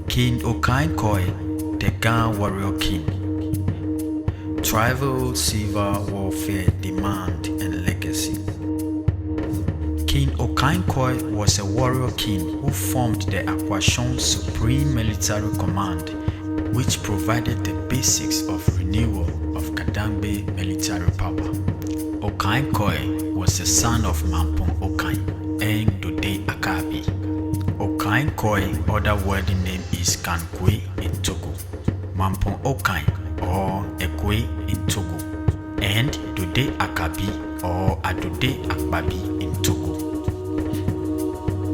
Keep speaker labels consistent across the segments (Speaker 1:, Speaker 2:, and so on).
Speaker 1: King Okainkoi, the Ga warrior king. Tribal civil warfare demand and legacy. King Okainkoi was a warrior king who formed the Akwashong Supreme Military Command, which provided the basics of renewal of Ga-Dangme military power. Okainkoi was the son of Mampong Okai and Dode Akaabi. Okainkoi other worthy name is Kankuey in Togo, Mampong Okai or Ekuey in Togo, and Dode Akaabi or Adudey Akpabie in Togo.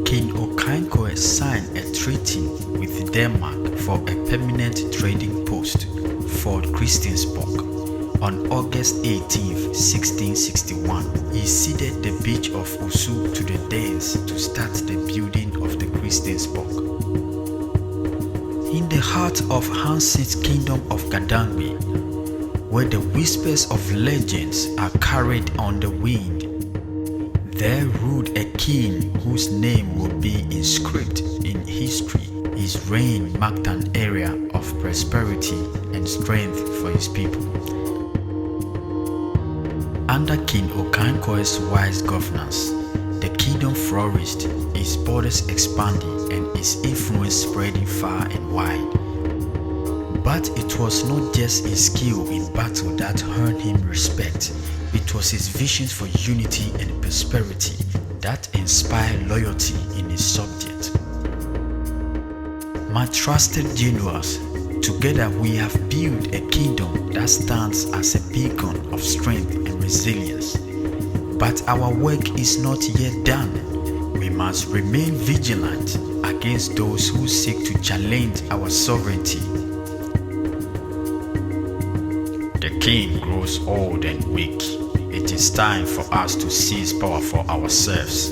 Speaker 1: King Okainkoi signed a treaty with Denmark for a permanent trading post, Fort Christiansborg. On August 18, 1661, he ceded the beach of Osu to the Danes to start the building of the Christiansborg. In the heart of Hanse's kingdom of Ga-Dangme, where the whispers of legends are carried on the wind, there ruled a king whose name will be inscribed in history. His reign marked an era of prosperity and strength for his people. Under King Okainkoi's wise governance, the kingdom flourished, its borders expanding and its influence spreading far and wide. But it was not just his skill in battle that earned him respect. It was his visions for unity and prosperity that inspired loyalty in his subjects. My trusted generals, together we have built a kingdom that stands as a beacon of strength and resilience. But our work is not yet done. We must remain vigilant against those who seek to challenge our sovereignty. The king grows old and weak. It is time for us to seize power for ourselves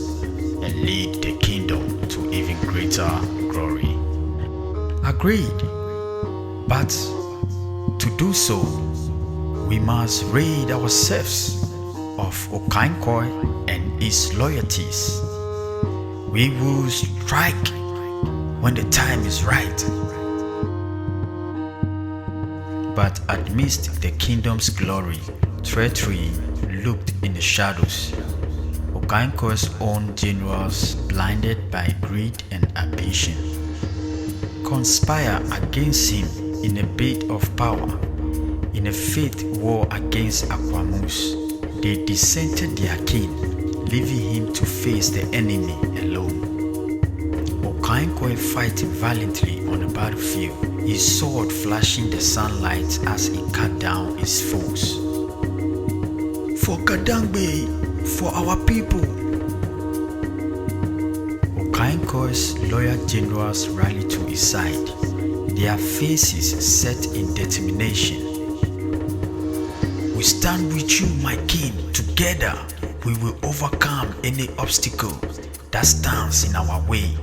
Speaker 1: and lead the kingdom to even greater glory. Agreed. But to do so, we must rid ourselves of Okainkoi and his loyalties. We will strike when the time is right. But amidst the kingdom's glory, treachery looked in the shadows. Okainkoi's own generals, blinded by greed and ambition, conspire against him in a bid of power. In a faith war against Akwamus, they dissented their king, leaving him to face the enemy alone. Okainkoi fighting valiantly on the battlefield, his sword flashing the sunlight as he cut down his foes. For Ga-Dangme, for our people. Okainkoi's loyal generals rallied to his side, their faces set in determination. We stand with you, my king. Together, we will overcome any obstacle that stands in our way.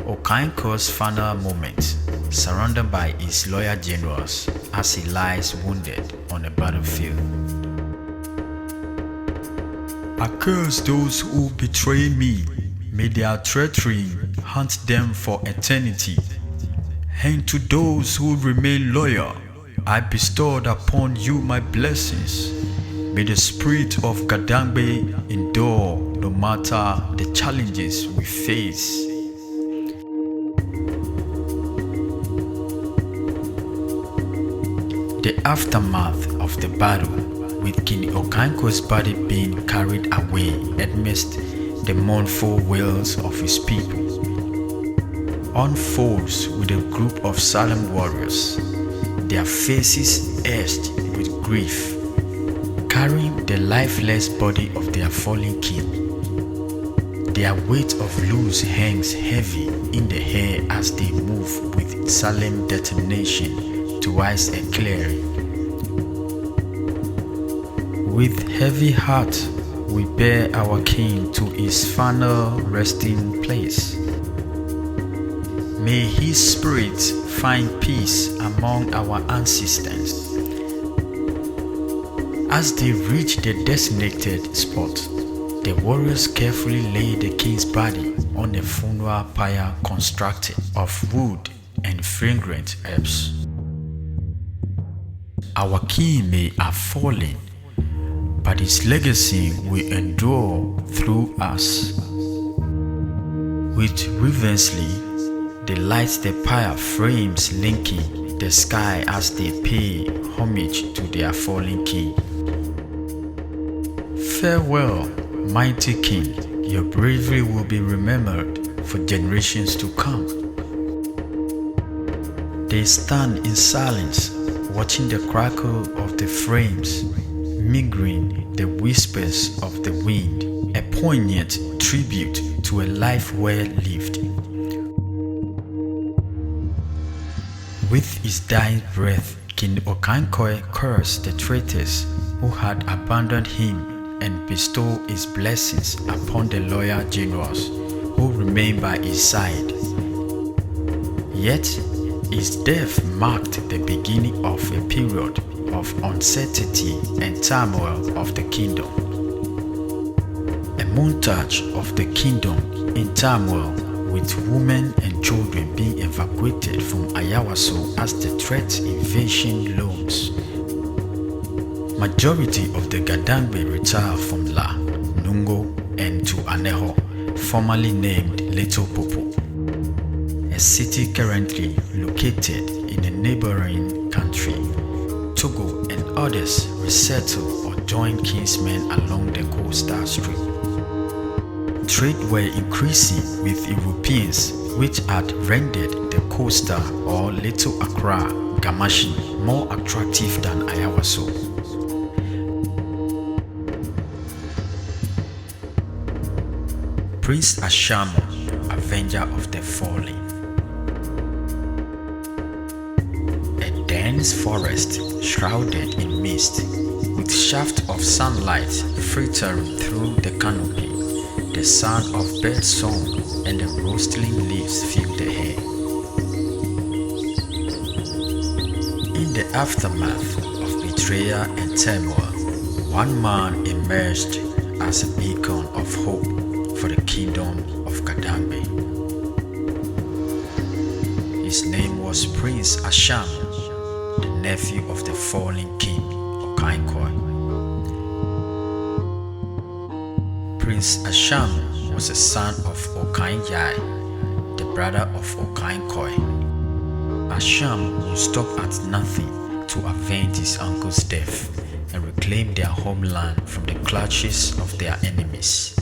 Speaker 1: Okainkoi's final moment, surrounded by his loyal generals as he lies wounded on the battlefield. I curse those who betray me. May their treachery haunt them for eternity. And to those who remain loyal, I bestowed upon you my blessings. May the spirit of Ga-Dangme endure no matter the challenges we face. The aftermath of the battle, with King Okainkoi's body being carried away amidst the mournful wails of his people, unfolds with a group of solemn warriors, their faces etched with grief, carrying the lifeless body of their fallen king. Their weight of loose hangs heavy in the air as they move with solemn determination towards a clearing. With heavy heart, we bear our king to his final resting place. May his spirit find peace among our ancestors. As they reach the designated spot, The warriors carefully laid the king's body on a funeral pyre constructed of wood and fragrant herbs. Our king may have fallen, but his legacy will endure through us. With reverently, they light the pyre frames linking the sky as they pay homage to their fallen king. Farewell, mighty king, your bravery will be remembered for generations to come. They stand in silence, watching the crackle of the flames, mingling the whispers of the wind, a poignant tribute to a life well lived. With his dying breath, King Okaikoi cursed the traitors who had abandoned him and bestowed his blessings upon the loyal generals who remained by his side. Yet, his death marked the beginning of a period of uncertainty and turmoil of the kingdom. A montage of the kingdom in turmoil, with women and children being evacuated from Ayawaso as the threat invasion looms. Majority of the Ga-Dangme retired from La, Nungo, and to Aneho, formerly named Little Popo, a city currently located in a neighboring country. Togo and others resettled or joined kinsmen along the coastal strip. Trade were increasing with Europeans, which had rendered the coastal or Little Accra, Gamashi, more attractive than Ayawaso. Prince Ashangmong, avenger of the fallen. A dense forest shrouded in mist, with shafts of sunlight filtering through the canopy. The sound of bird song and the rustling leaves filled the air. In the aftermath of betrayal and turmoil, one man emerged as a beacon of hope for the kingdom of Ga-Dangme. His name was Prince Ashangmong, the nephew of the fallen king Okaikoi. Prince Ashangmong was a son of Okai, the brother of Okaikoi. Ashangmong would stop at nothing to avenge his uncle's death and reclaim their homeland from the clutches of their enemies.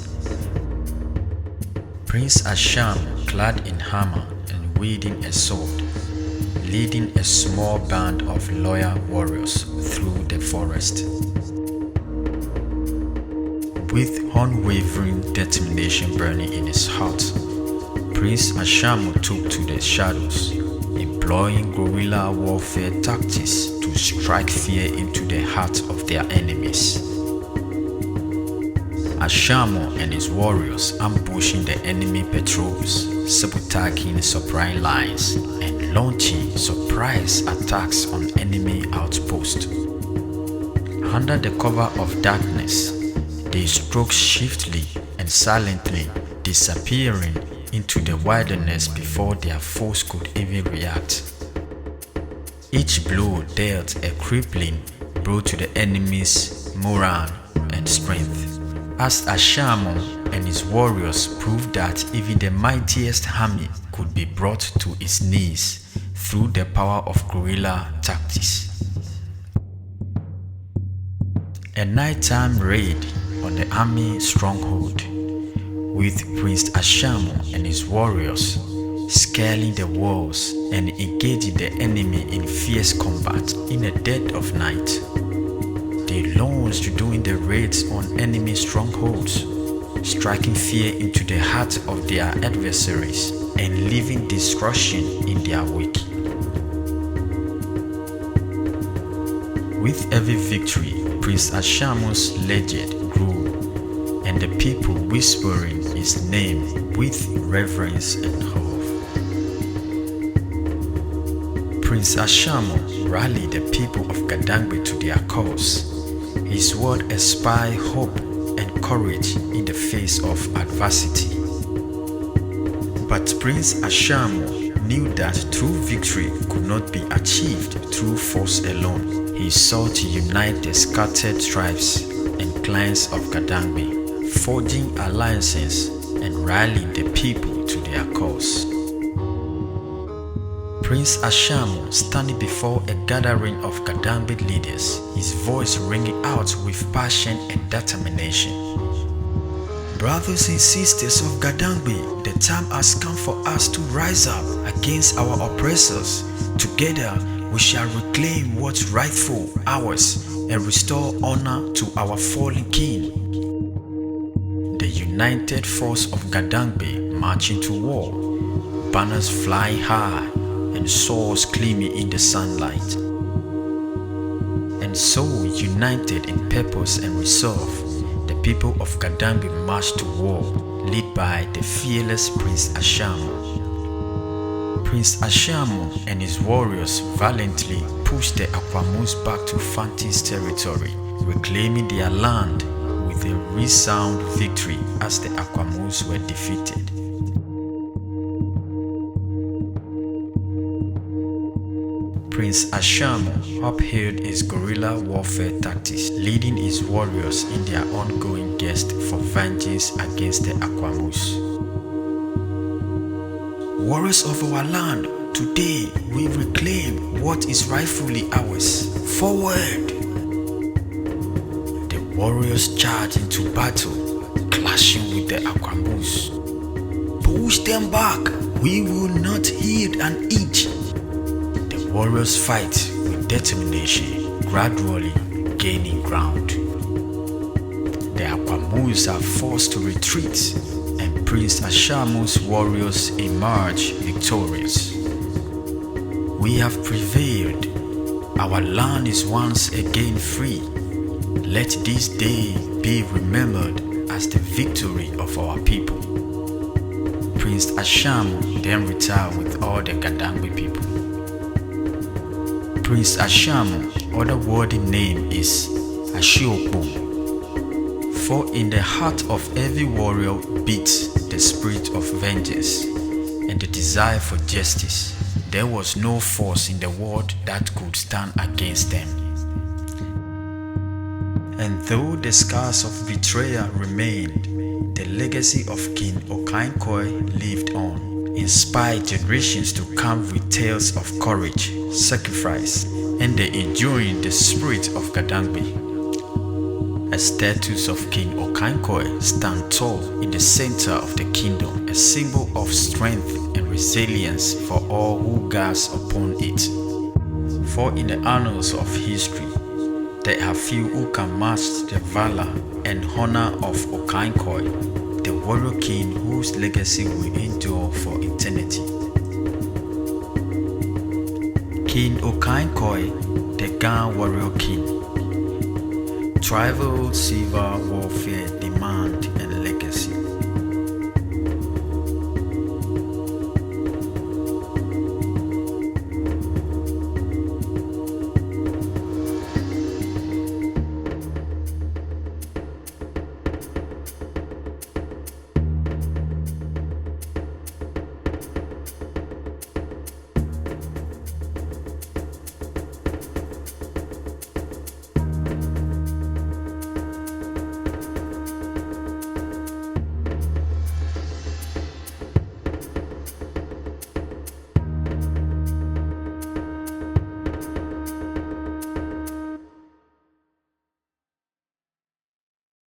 Speaker 1: Prince Ashangmong, clad in armor and wielding a sword, leading a small band of loyal warriors through the forest. With unwavering determination burning in his heart, Prince Ashangmong took to the shadows, employing guerrilla warfare tactics to strike fear into the hearts of their enemies. Ashangmong and his warriors ambushing the enemy patrols, sabotaging supply lines, and launching surprise attacks on enemy outposts. Under the cover of darkness, they struck swiftly and silently, disappearing into the wilderness before their foes could even react. Each blow dealt a crippling blow to the enemy's morale and strength, as Ashangmong and his warriors proved that even the mightiest army could be brought to its knees through the power of guerrilla tactics. A nighttime raid on the army stronghold, with Prince Ashangmong and his warriors scaling the walls and engaging the enemy in fierce combat in the dead of night. They launched doing the raids on enemy strongholds, striking fear into the hearts of their adversaries and leaving destruction in their wake. With every victory, Prince Ashangmong's legend grew, and the people whispering his name with reverence and awe. Prince Ashangmong rallied the people of Ga-Dangme to their cause. His word inspired hope and courage in the face of adversity. But Prince Ashangmong knew that true victory could not be achieved through force alone. He sought to unite the scattered tribes and clans of Ga-Dangme, forging alliances and rallying the people to their cause. Prince Ashangmong standing before a gathering of Ga-Dangme leaders, his voice ringing out with passion and determination. Brothers and sisters of Ga-Dangme, the time has come for us to rise up against our oppressors. Together, we shall reclaim what's rightful ours and restore honor to our fallen king. The united force of Ga-Dangme marching to war, banners flying high and swords gleaming in the sunlight. And so, united in purpose and resolve, the people of Ga-Dangme marched to war, led by the fearless Prince Ashangmong. Prince Ashangmong and his warriors valiantly pushed the Akwamus back to Fanti's territory, reclaiming their land with a resound victory as the Akwamus were defeated. Prince Ashangmong upheld his guerrilla warfare tactics, leading his warriors in their ongoing quest for vengeance against the Akwamus. Warriors of our land, today we reclaim what is rightfully ours. Forward! The warriors charged into battle, clashing with the Akwamus. Push them back, we will not yield an inch. Warriors fight with determination, gradually gaining ground. The Akwamus are forced to retreat, and Prince Ashangmong's warriors emerge victorious. We have prevailed. Our land is once again free. Let this day be remembered as the victory of our people. Prince Ashangmong then retired with all the Ga-Dangme people. Prince Ashangmong's other worthy name is Ashangmong, for in the heart of every warrior beats the spirit of vengeance and the desire for justice. There was no force in the world that could stand against them. And though the scars of betrayal remained, the legacy of King Okainkoi lived on, inspired generations to come with tales of courage, sacrifice, and the enduring the spirit of Ga-Dangme. A statue of King Okainkoi stands tall in the center of the kingdom, a symbol of strength and resilience for all who gaze upon it. For in the annals of history, there are few who can match the valor and honor of Okainkoi, the warrior king whose legacy will endure for eternity. King Okainkoi, the Ga warrior king, tribal civil warfare